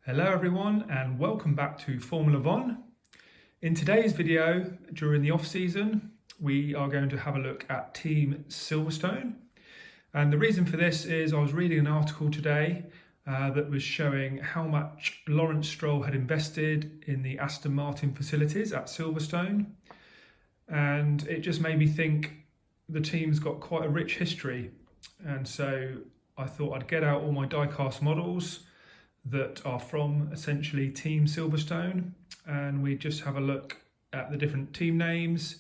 Hello everyone and welcome back to Formula One. In today's video, during the off-season, we are going to have a look at Team Silverstone. And the reason for this is I was reading an article today that was showing how much Lawrence Stroll had invested in the Aston Martin facilities at Silverstone. And it just made me think the team's got quite a rich history. And so I thought I'd get out all my die-cast models that are from essentially Team Silverstone, and we just have a look at the different team names,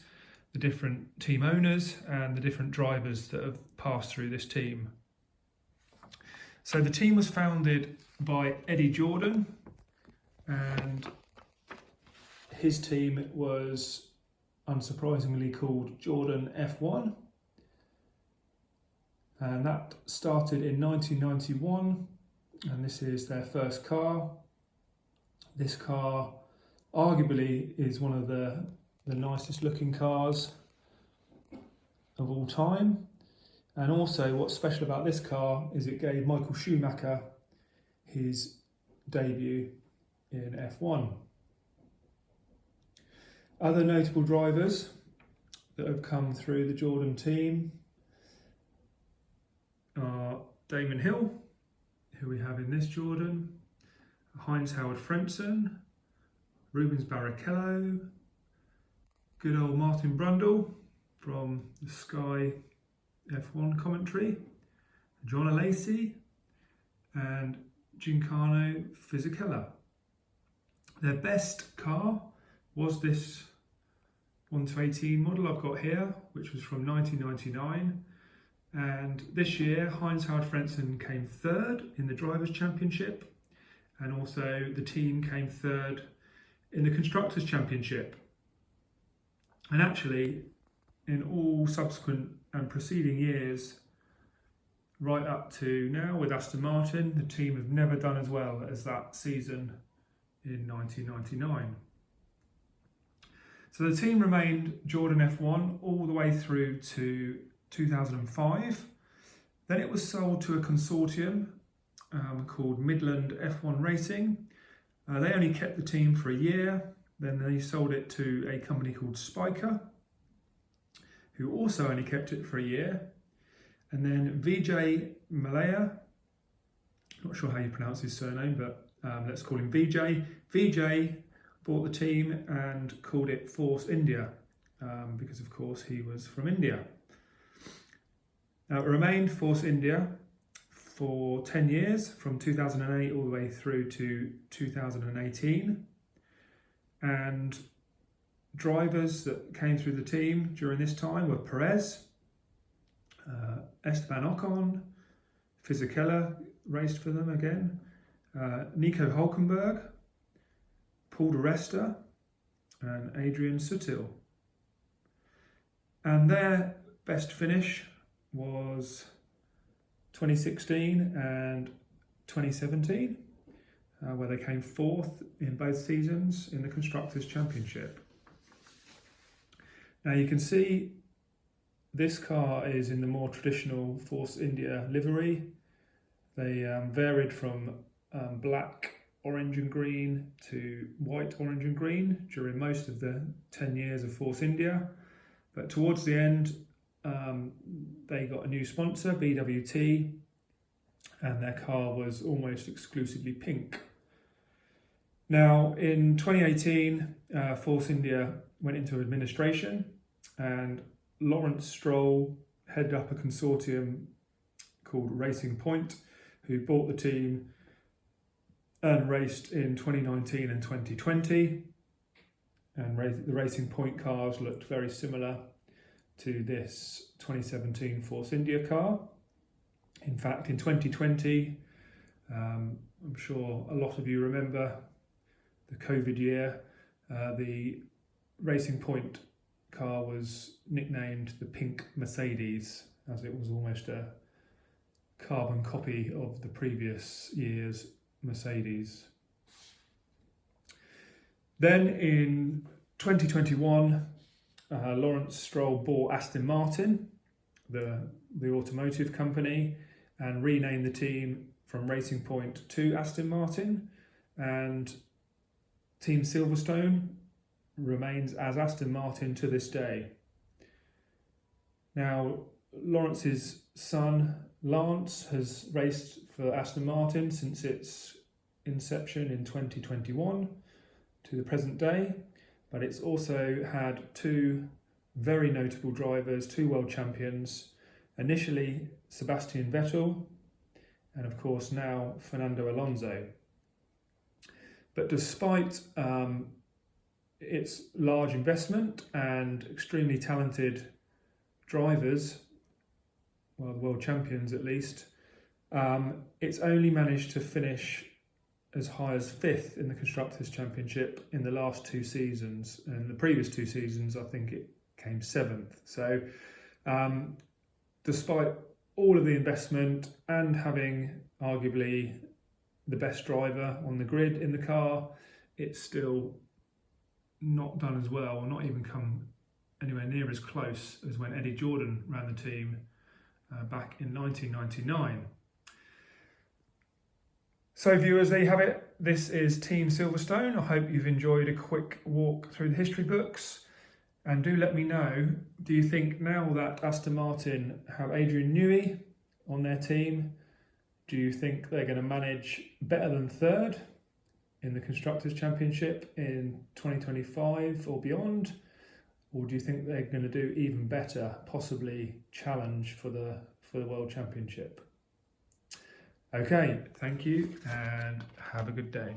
the different team owners and the different drivers that have passed through this team. So the team was founded by Eddie Jordan, and his team was unsurprisingly called Jordan F1, and that started in 1991. And this is their first car. This car arguably is one of the nicest looking cars of all time. And also what's special about this car is it gave Michael Schumacher his debut in F1. Other notable drivers that have come through the Jordan team are Damon Hill, who we have in this Jordan, Heinz-Harald Frentzen, Rubens Barrichello, good old Martin Brundle from the Sky F1 commentary, John Alesi and Giancarlo Fisichella. Their best car was this 1-18 model I've got here, which was from 1999. And this year, Heinz-Harald Frentzen came third in the Drivers' Championship, and also the team came third in the Constructors' Championship. And actually, in all subsequent and preceding years, right up to now with Aston Martin, the team have never done as well as that season in 1999. So the team remained Jordan F1 all the way through to 2005. Then it was sold to a consortium called Midland F1 Racing. They only kept the team for a year. Then they sold it to a company called Spiker, who also only kept it for a year. And then Vijay Malaya, not sure how you pronounce his surname, but let's call him Vijay. Vijay bought the team and called it Force India, because of course he was from India. Now, it remained Force India for 10 years, from 2008 all the way through to 2018. And drivers that came through the team during this time were Perez, Esteban Ocon, Fisichella raced for them again, Nico Hülkenberg, Paul di Resta, and Adrian Sutil. And their best finish was 2016 and 2017, where they came fourth in both seasons in the Constructors' Championship. Now you can see this car is in the more traditional Force India livery. They varied from black, orange and green to white, orange and green during most of the 10 years of Force India. But towards the end, they got a new sponsor, BWT, and their car was almost exclusively pink. Now, in 2018, Force India went into administration, and Lawrence Stroll headed up a consortium called Racing Point, who bought the team and raced in 2019 and 2020. And the Racing Point cars looked very similar to this 2017 Force India car. In fact, in 2020, I'm sure a lot of you remember the COVID year, the Racing Point car was nicknamed the Pink Mercedes, as it was almost a carbon copy of the previous year's Mercedes. Then in 2021, Lawrence Stroll bought Aston Martin, the automotive company, and renamed the team from Racing Point to Aston Martin. and Team Silverstone remains as Aston Martin to this day. Now, Lawrence's son Lance has raced for Aston Martin since its inception in 2021 to the present day, but it's also had two very notable drivers, two world champions, initially Sebastian Vettel and of course now Fernando Alonso. But despite its large investment and extremely talented drivers, well, the world champions at least, it's only managed to finish as high as 5th in the Constructors' Championship in the last 2 seasons. And the previous 2 seasons, I think it came 7th. So despite all of the investment and having arguably the best driver on the grid in the car, it's still not done as well, or not even come anywhere near as close as when Eddie Jordan ran the team back in 1999. So viewers, there you have it. This is Team Silverstone. I hope you've enjoyed a quick walk through the history books. And do let me know, do you think now that Aston Martin have Adrian Newey on their team, do you think they're going to manage better than 3rd in the Constructors' Championship in 2025 or beyond? Or do you think they're going to do even better, possibly challenge for the World Championship? Okay, thank you and have a good day.